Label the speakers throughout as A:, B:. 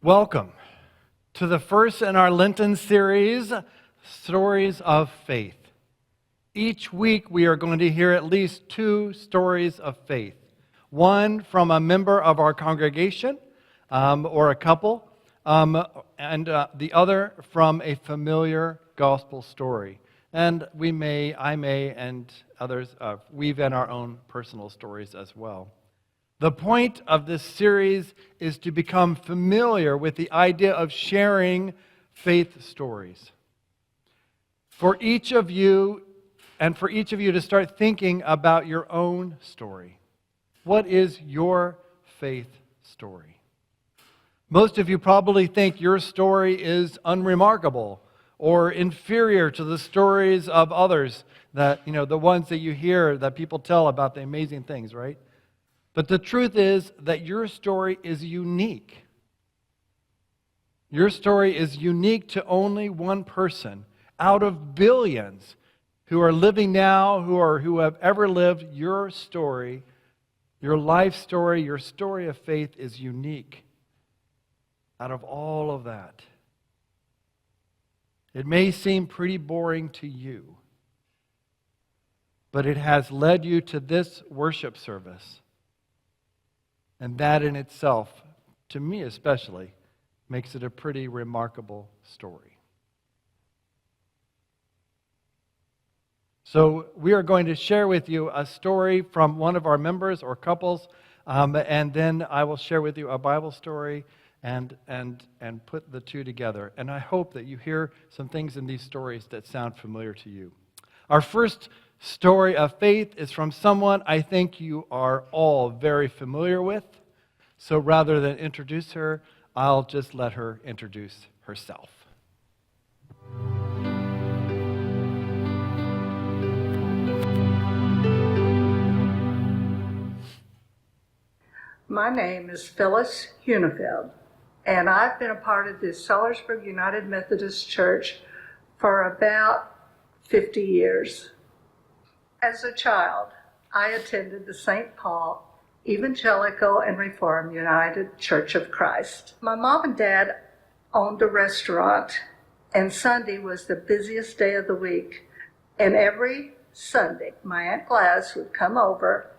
A: Welcome to the first in our Lenten series, Stories of Faith. Each week we are going to hear at least two stories of faith. One from a member of our congregation or a couple, and the other from a familiar gospel story. And I may, and others weave in our own personal stories as well. The point of this series is to become familiar with the idea of sharing faith stories. For each of you to start thinking about your own story. What is your faith story? Most of you probably think your story is unremarkable or inferior to the stories of others that, the ones that you hear that people tell about the amazing things, right? But the truth is that your story is unique. Your story is unique to only one person out of billions who are living now, who have ever lived. Your story, your life story, your story of faith is unique out of all of that. It may seem pretty boring to you, but it has led you to this worship service. And that in itself, to me especially, makes it a pretty remarkable story. So we are going to share with you a story from one of our members or couples, and then I will share with you a Bible story and put the two together. And I hope that you hear some things in these stories that sound familiar to you. Our first story of faith is from someone I think you are all very familiar with. So rather than introduce her, I'll just let her introduce herself.
B: My name is Phyllis H, and I've been a part of the Sellersburg United Methodist Church for about 50 years. As a child, I attended the St. Paul Evangelical and Reformed United Church of Christ. My mom and dad owned a restaurant, and Sunday was the busiest day of the week. And every Sunday, my Aunt Gladys would come over,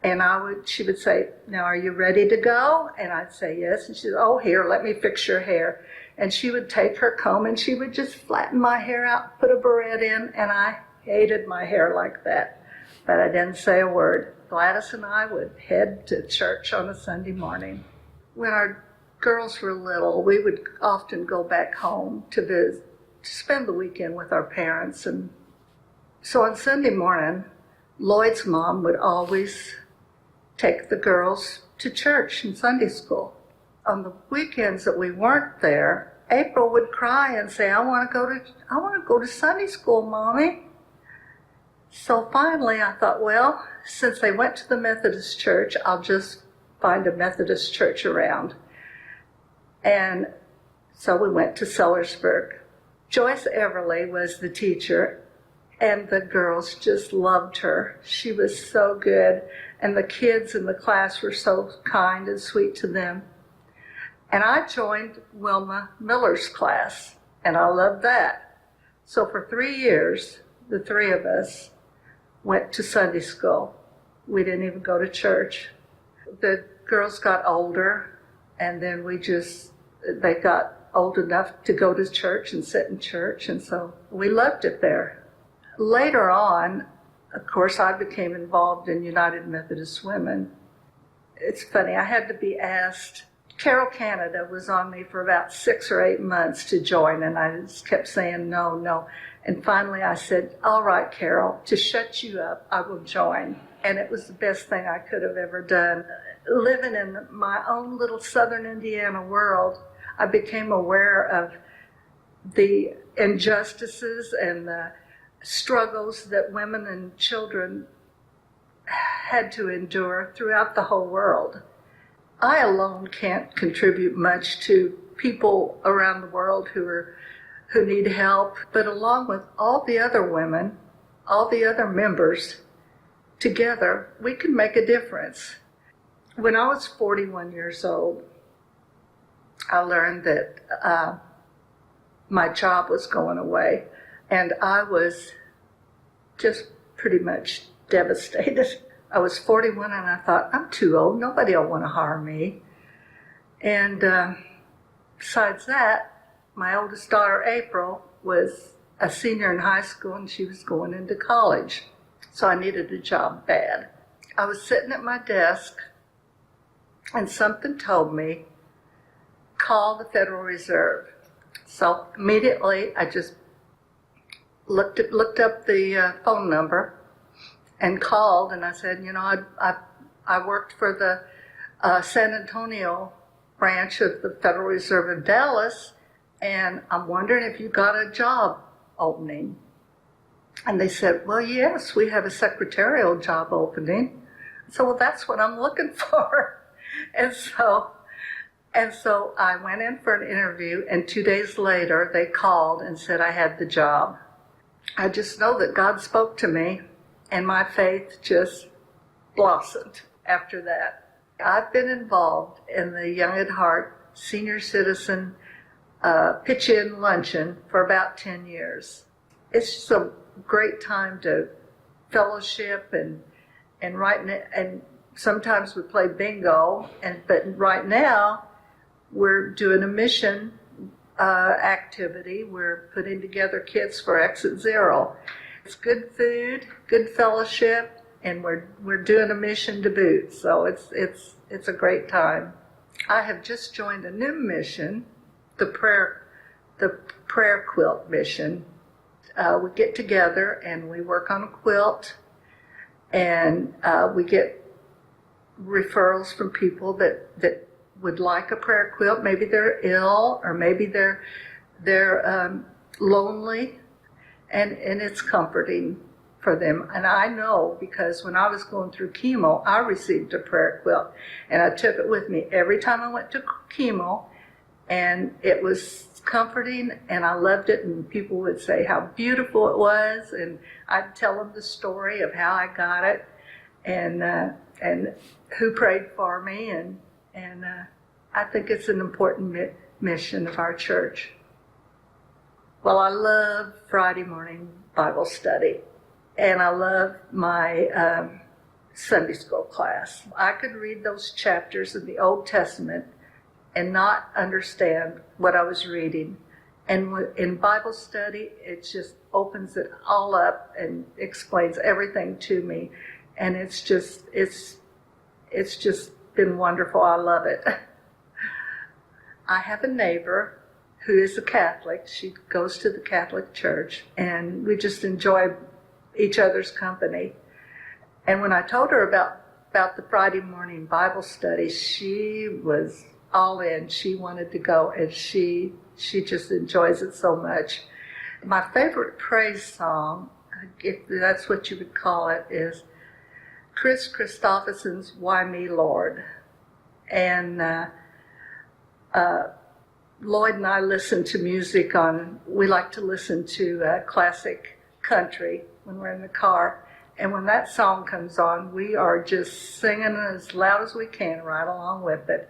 B: and she would say, "Now, are you ready to go?" And I'd say yes. And she'd say, "Oh, here, let me fix your hair." And she would take her comb and she would just flatten my hair out, put a barrette in, and I hated my hair like that. But I didn't say a word. Gladys and I would head to church on a Sunday morning. When our girls were little, we would often go back home to spend the weekend with our parents. And so on Sunday morning, Lloyd's mom would always take the girls to church and Sunday school. On the weekends that we weren't there, April would cry and say, I want to go to Sunday school, Mommy." So finally I thought, well, since they went to the Methodist church, I'll just find a Methodist church around. And so we went to Sellersburg. Joyce Everly was the teacher, and the girls just loved her. She was so good, and the kids in the class were so kind and sweet to them. And I joined Wilma Miller's class, and I loved that. So for 3 years, the three of us went to Sunday school. We didn't even go to church. The girls got older, and then they got old enough to go to church and sit in church, and so we loved it there. Later on, of course, I became involved in United Methodist Women. It's funny, I had to be asked. Carol Canada was on me for about 6 or 8 months to join, and I just kept saying no. And finally I said, "All right, Carol, to shut you up, I will join." And it was the best thing I could have ever done. Living in my own little southern Indiana world, I became aware of the injustices and the struggles that women and children had to endure throughout the whole world. I alone can't contribute much to people around the world who need help, but along with all the other women, all the other members, together, we can make a difference. When I was 41 years old, I learned that my job was going away, and I was just pretty much devastated. I was 41 and I thought, I'm too old, nobody will want to hire me. And besides that, my oldest daughter, April, was a senior in high school and she was going into college. So I needed a job bad. I was sitting at my desk and something told me, call the Federal Reserve. So immediately I just looked up the phone number and called, and I said, I worked for the San Antonio branch of the Federal Reserve of Dallas, and I'm wondering if you got a job opening. And they said, well, yes, we have a secretarial job opening. So, well, that's what I'm looking for. And so I went in for an interview, and 2 days later they called and said I had the job. I just know that God spoke to me, and my faith just blossomed after that. I've been involved in the Young at Heart Senior Citizen Pitch-In Luncheon for about 10 years. It's just a great time to fellowship and sometimes we play bingo, but right now we're doing a mission activity. We're putting together kits for Exit Zero. It's good food, good fellowship, and we're doing a mission to boot. So it's a great time. I have just joined a new mission, the prayer quilt mission. We get together and we work on a quilt, and we get referrals from people that would like a prayer quilt. Maybe they're ill, or maybe they're lonely, and it's comforting for them. And I know, because when I was going through chemo, I received a prayer quilt, and I took it with me every time I went to chemo, and it was comforting, and I loved it, and people would say how beautiful it was, and I'd tell them the story of how I got it, and who prayed for me, and I think it's an important mission of our church. Well, I love Friday morning Bible study, and I love my Sunday school class. I could read those chapters in the Old Testament and not understand what I was reading. And in Bible study, it just opens it all up and explains everything to me. And it's just been wonderful. I love it. I have a neighbor who is a Catholic. She goes to the Catholic Church, and we just enjoy each other's company. And when I told her about the Friday morning Bible study, she was all in. She wanted to go, and she just enjoys it so much. My favorite praise song, if that's what you would call it, is Chris Christopherson's Why Me, Lord? And Lloyd and I listen to music we like to listen to classic country when we're in the car. And when that song comes on, we are just singing as loud as we can right along with it.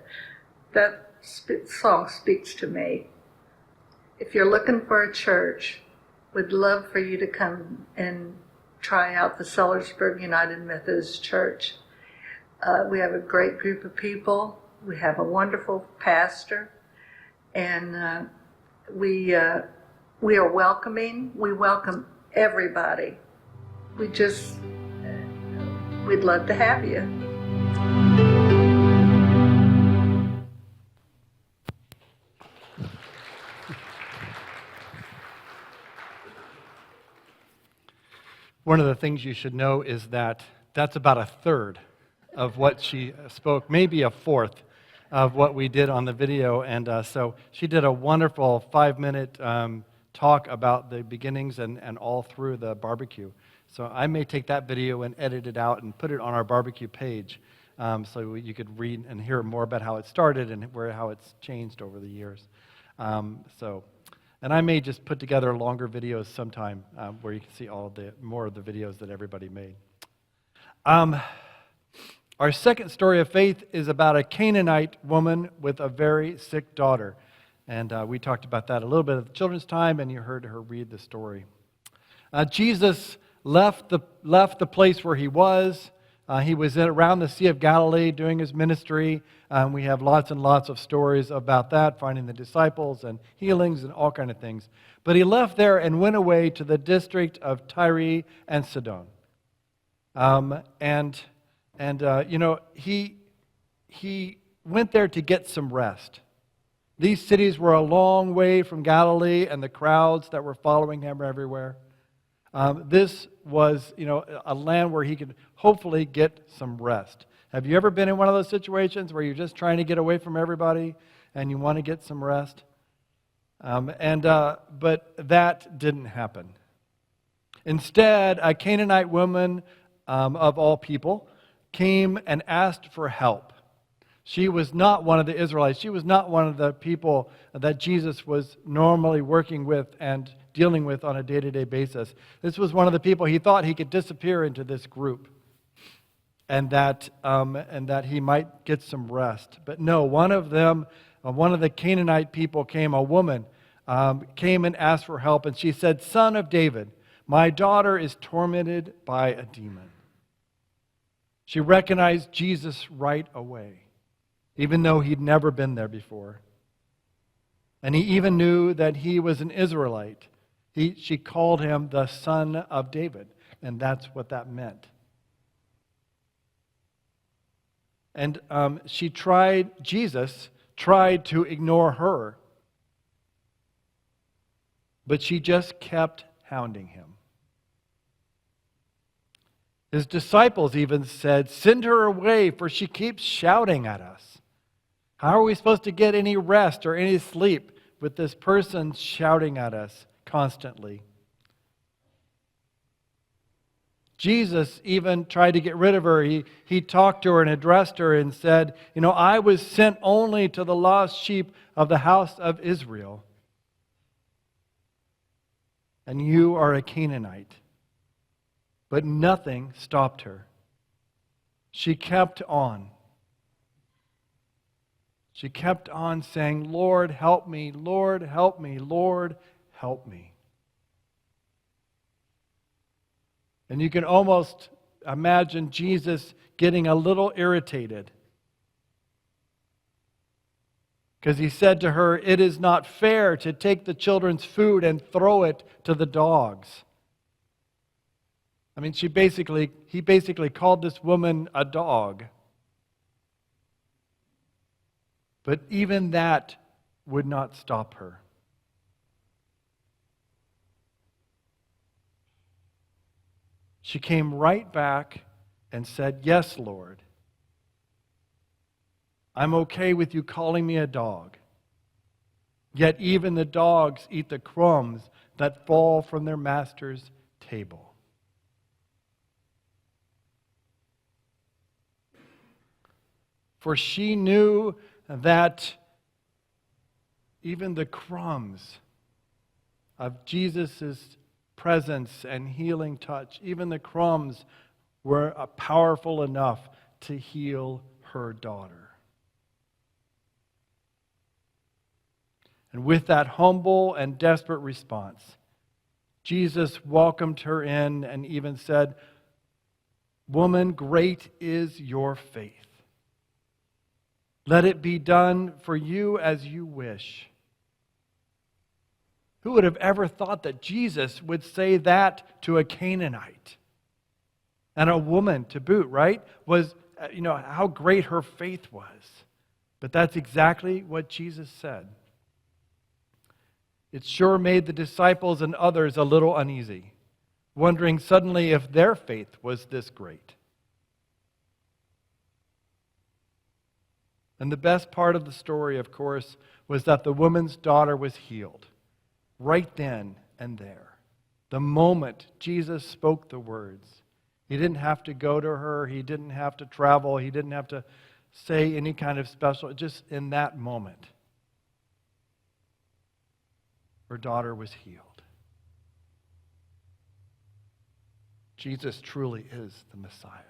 B: That song speaks to me. If you're looking for a church, we'd love for you to come and try out the Sellersburg United Methodist Church. We have a great group of people. We have a wonderful pastor, and we are welcoming. We welcome everybody. We'd love to have you.
A: One of the things you should know is that that's about a third of what she spoke, maybe a fourth of what we did on the video. And so she did a wonderful 5-minute talk about the beginnings and all through the barbecue. So I may take that video and edit it out and put it on our barbecue page so you could read and hear more about how it started and how it's changed over the years. And I may just put together longer videos sometime where you can see more of the videos that everybody made. Our second story of faith is about a Canaanite woman with a very sick daughter. And we talked about that a little bit at the children's time, and you heard her read the story. Jesus left the place where he was. He was around the Sea of Galilee doing his ministry. We have lots and lots of stories about that, finding the disciples and healings and all kinds of things. But he left there and went away to the district of Tyre and Sidon. He went there to get some rest. These cities were a long way from Galilee and the crowds that were following him everywhere. This was, a land where he could hopefully get some rest. Have you ever been in one of those situations where you're just trying to get away from everybody and you want to get some rest? But that didn't happen. Instead, a Canaanite woman of all people came and asked for help. She was not one of the Israelites. She was not one of the people that Jesus was normally working with and dealing with on a day-to-day basis. This was one of the people he thought he could disappear into this group and that he might get some rest. But no, one of the Canaanite people came, a woman, came and asked for help, and she said, "Son of David, my daughter is tormented by a demon." She recognized Jesus right away, even though he'd never been there before. And he even knew that he was an Israelite. She called him the Son of David, and that's what that meant. And Jesus tried to ignore her, but she just kept hounding him. His disciples even said, "Send her away, for she keeps shouting at us." How are we supposed to get any rest or any sleep with this person shouting at us constantly? Jesus even tried to get rid of her. He talked to her and addressed her and said, "I was sent only to the lost sheep of the house of Israel. And you are a Canaanite." But nothing stopped her. She kept on. She kept on saying, "Lord, help me, Lord, help me, Lord, help me." And you can almost imagine Jesus getting a little irritated, because he said to her, "It is not fair to take the children's food and throw it to the dogs." I mean, he basically called this woman a dog. But even that would not stop her. She came right back and said, "Yes, Lord. I'm okay with you calling me a dog. Yet even the dogs eat the crumbs that fall from their master's table." For she knew that even the crumbs of Jesus' presence and healing touch, even the crumbs were powerful enough to heal her daughter. And with that humble and desperate response, Jesus welcomed her in and even said, "Woman, great is your faith. Let it be done for you as you wish." Who would have ever thought that Jesus would say that to a Canaanite? And a woman to boot, right? Was, how great her faith was. But that's exactly what Jesus said. It sure made the disciples and others a little uneasy, wondering suddenly if their faith was this great. And the best part of the story, of course, was that the woman's daughter was healed right then and there. The moment Jesus spoke the words, he didn't have to go to her, he didn't have to travel, he didn't have to say any kind of special, just in that moment, her daughter was healed. Jesus truly is the Messiah.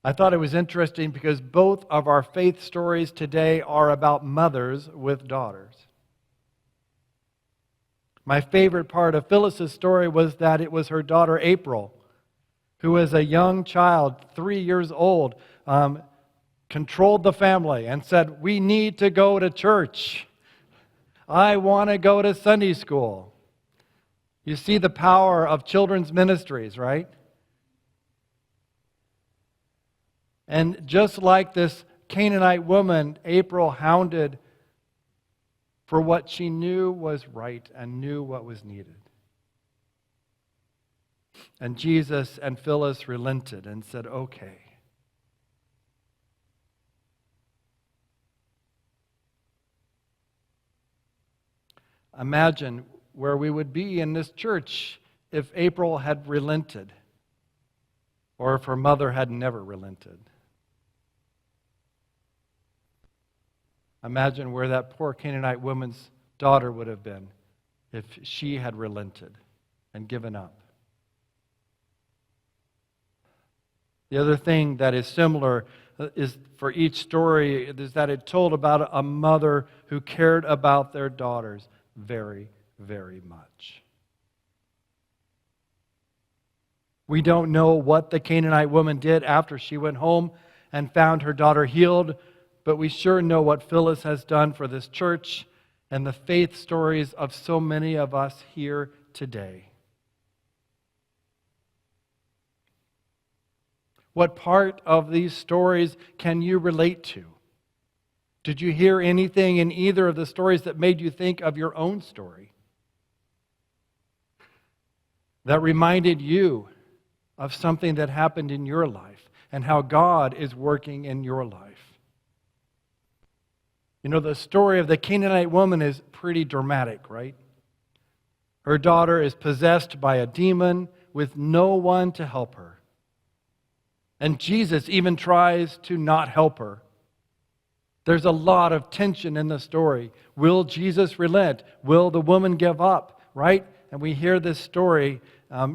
A: I thought it was interesting because both of our faith stories today are about mothers with daughters. My favorite part of Phyllis's story was that it was her daughter April, who as a young child, 3 years old, controlled the family and said, "We need to go to church. I want to go to Sunday school." You see the power of children's ministries, right? And just like this Canaanite woman, April hounded for what she knew was right and knew what was needed. And Jesus and Phyllis relented and said, "Okay." Imagine where we would be in this church if April had relented, or if her mother had never relented. Imagine where that poor Canaanite woman's daughter would have been if she had relented and given up. The other thing that is similar is for each story is that it told about a mother who cared about their daughters very, very much. We don't know what the Canaanite woman did after she went home and found her daughter healed, but we sure know what Phyllis has done for this church and the faith stories of so many of us here today. What part of these stories can you relate to? Did you hear anything in either of the stories that made you think of your own story? That reminded you of something that happened in your life and how God is working in your life? You know, the story of the Canaanite woman is pretty dramatic, right? Her daughter is possessed by a demon with no one to help her. And Jesus even tries to not help her. There's a lot of tension in the story. Will Jesus relent? Will the woman give up? Right? And we hear this story, and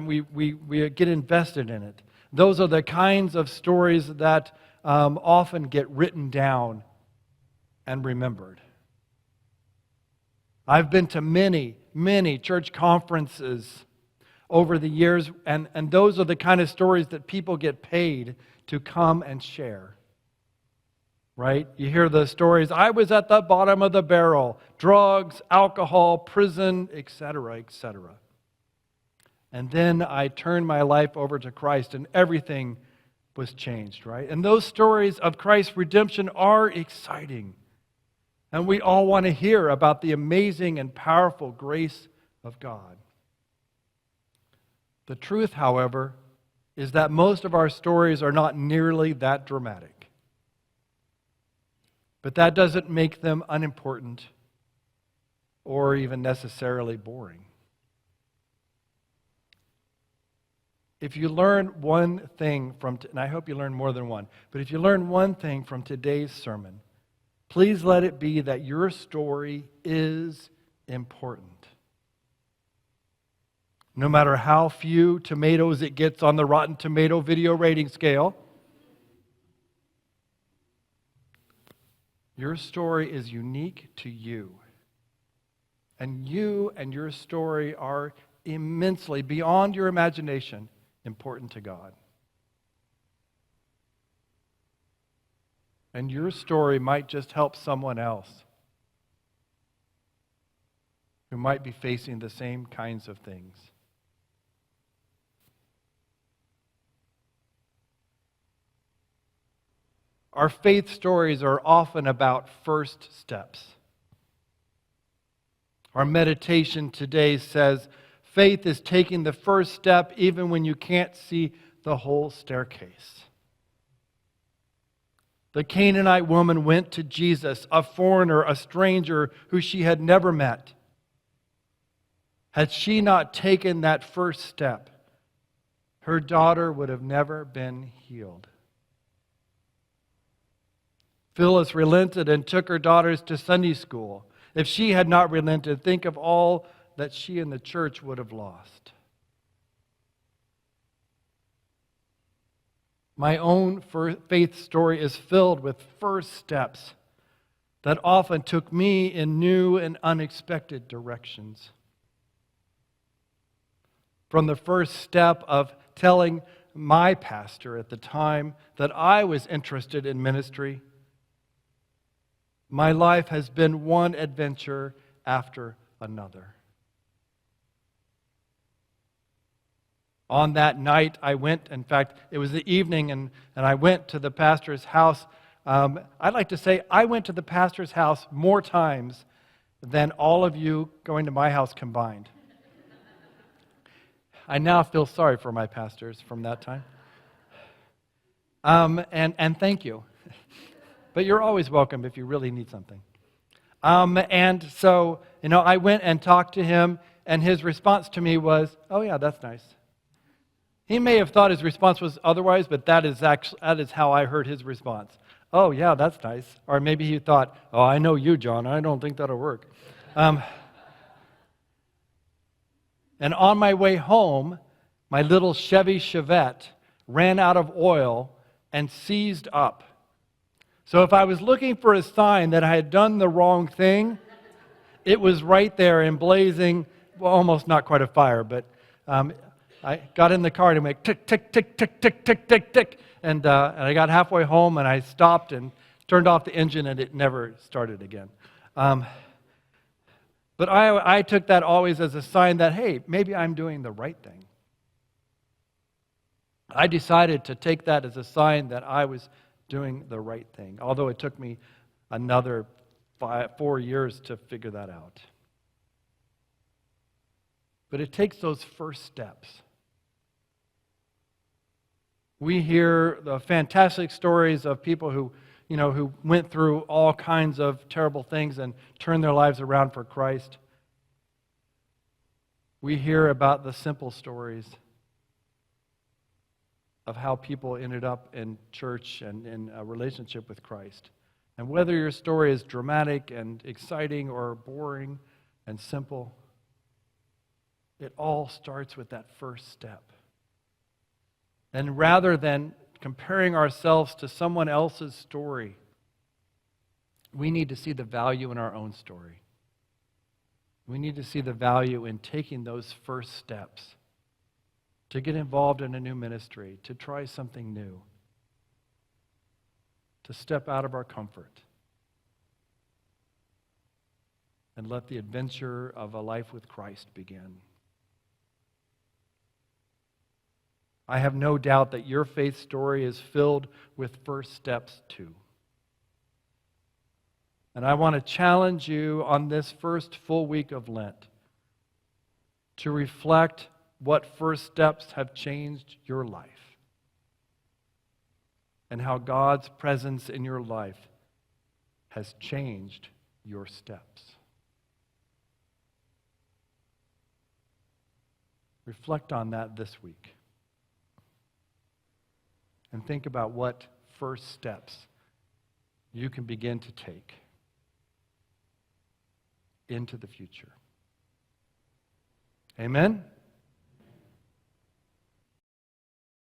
A: we get invested in it. Those are the kinds of stories that often get written down and remembered. I've been to many, many church conferences over the years, and those are the kind of stories that people get paid to come and share. Right? You hear the stories, I was at the bottom of the barrel, drugs, alcohol, prison, etc., etc. And then I turned my life over to Christ and everything was changed, right? And those stories of Christ's redemption are exciting. And we all want to hear about the amazing and powerful grace of God. The truth, however, is that most of our stories are not nearly that dramatic. But that doesn't make them unimportant or even necessarily boring. If you learn one thing from, and I hope you learn more than one, but if you learn one thing from today's sermon, please let it be that your story is important. No matter how few tomatoes it gets on the Rotten Tomato video rating scale, your story is unique to you. And you and your story are immensely, beyond your imagination, important to God. And your story might just help someone else who might be facing the same kinds of things. Our faith stories are often about first steps. Our meditation today says, faith is taking the first step even when you can't see the whole staircase. The Canaanite woman went to Jesus, a foreigner, a stranger who she had never met. Had she not taken that first step, her daughter would have never been healed. Phyllis relented and took her daughters to Sunday school. If she had not relented, think of all that she and the church would have lost. My own faith story is filled with first steps that often took me in new and unexpected directions. From the first step of telling my pastor at the time that I was interested in ministry, my life has been one adventure after another. On that night, I went, in fact, it was the evening, and I went to the pastor's house. I'd like to say I went to the pastor's house more times than all of you going to my house combined. I now feel sorry for my pastors from that time. And thank you. But you're always welcome if you really need something. And so, I went and talked to him, and his response to me was, "Oh yeah, that's nice." He may have thought his response was otherwise, but that is how I heard his response. "Oh yeah, that's nice." Or maybe he thought, "Oh, I know you, John. I don't think that'll work." And on my way home, my little Chevy Chevette ran out of oil and seized up. So if I was looking for a sign that I had done the wrong thing, it was right there in blazing, well, almost not quite a fire, but I got in the car and it went tick, tick, tick, tick, tick, tick, tick, tick. And I got halfway home and I stopped and turned off the engine and it never started again. But I took that always as a sign that, hey, maybe I'm doing the right thing. I decided to take that as a sign that I was doing the right thing, although it took me another 4 years to figure that out. But it takes those first steps. We hear the fantastic stories of people who went through all kinds of terrible things and turned their lives around for Christ. We hear about the simple stories of how people ended up in church and in a relationship with Christ. And whether your story is dramatic and exciting or boring and simple, it all starts with that first step. And rather than comparing ourselves to someone else's story, we need to see the value in our own story. We need to see the value in taking those first steps to get involved in a new ministry, to try something new, to step out of our comfort and let the adventure of a life with Christ begin. I have no doubt that your faith story is filled with first steps too. And I want to challenge you on this first full week of Lent to reflect what first steps have changed your life and how God's presence in your life has changed your steps. Reflect on that this week. And think about what first steps you can begin to take into the future. Amen?